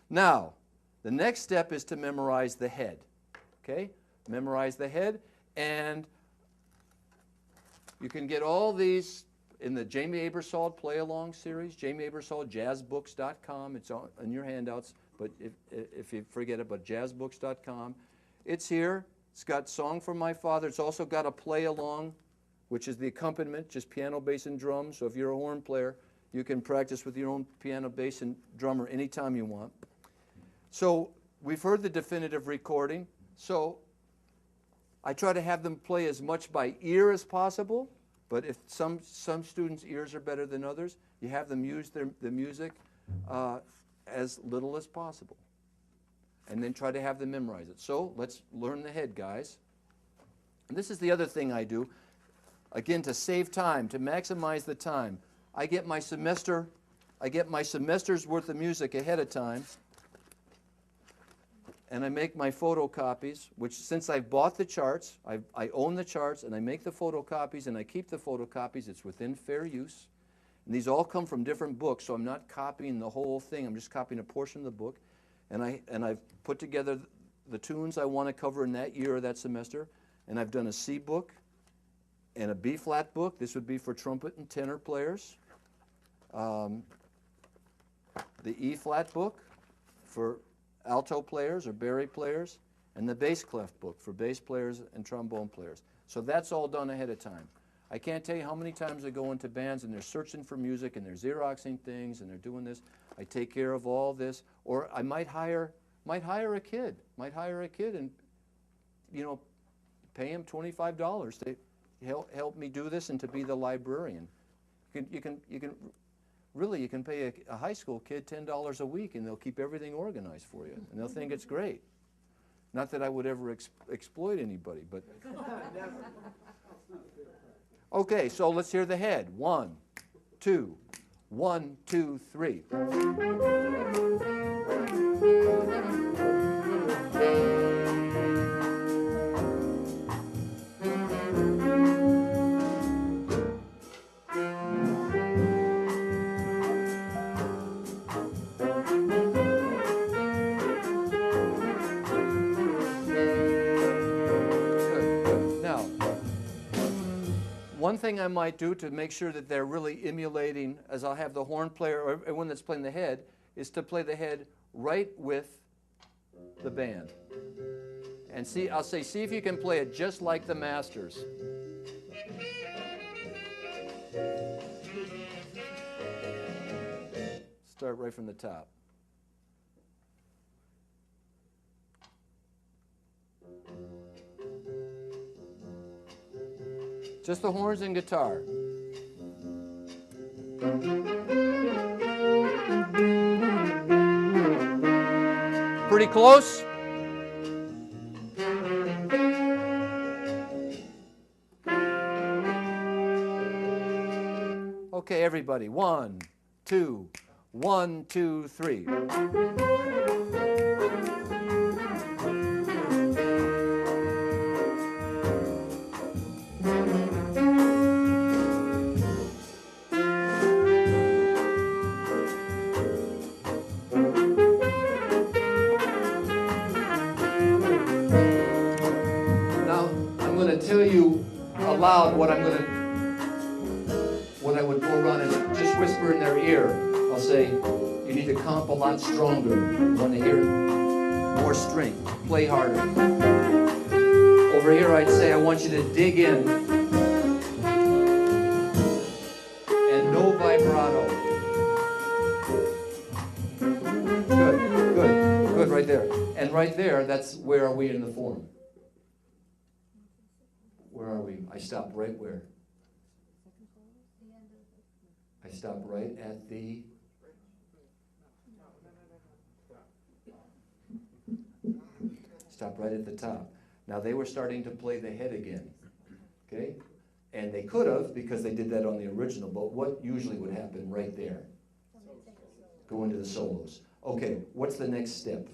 Now, the next step is to memorize the head. Okay? Memorize the head, and you can get all these in the Jamie Aebersold Play Along series, Jamie Aebersold, jazzbooks.com. It's on your handouts, but if you forget it, but jazzbooks.com. It's here. It's got Song for My Father. It's also got a play along, which is the accompaniment, just piano, bass, and drums. So if you're a horn player, you can practice with your own piano, bass, and drummer anytime you want. So we've heard the definitive recording. So I try to have them play as much by ear as possible, but if some students' ears are better than others, you have them use the music as little as possible. And then try to have them memorize it. So let's learn the head, guys. And this is the other thing I do. Again, to save time, to maximize the time. I get my semester's worth of music ahead of time. And I make my photocopies, which since I've bought the charts, I own the charts, and I make the photocopies, and I keep the photocopies. It's within fair use. And these all come from different books, so I'm not copying the whole thing. I'm just copying a portion of the book. And I've put together the tunes I want to cover in that year or that semester. And I've done a C book and a B-flat book. This would be for trumpet and tenor players. The E-flat book for alto players or bari players, and the bass clef book for bass players and trombone players. So that's all done ahead of time. I can't tell you how many times I go into bands and they're searching for music and they're Xeroxing things and they're doing this. I take care of all this. Or I might hire a kid and, you know, pay him $25 to help me do this and to be the librarian. You can pay a high school kid $10 a week and they'll keep everything organized for you and they'll think it's great. Not that I would ever exploit anybody, but. Okay, so let's hear the head. 1, 2, 1, 2, 3. One thing I might do to make sure that they're really emulating, as I'll have the horn player or everyone that's playing the head, is to play the head right with the band. And I'll say, see if you can play it just like the masters. Start right from the top. Just the horns and guitar. Pretty close? Okay, everybody. 1, 2, 1, 2, 3. Tell you aloud what I would go around and just whisper in their ear. I'll say, you need to comp a lot stronger. You want to hear more strength. Play harder. Over here I'd say, I want you to dig in. And no vibrato. Good, right there. And right there, that's where are we in the form? Where are we? I stopped right where? I stopped right at the... Stop right at the top. Now they were starting to play the head again. Okay? And they could have, because they did that on the original, but what usually would happen right there? Go into the solos. Okay, what's the next step?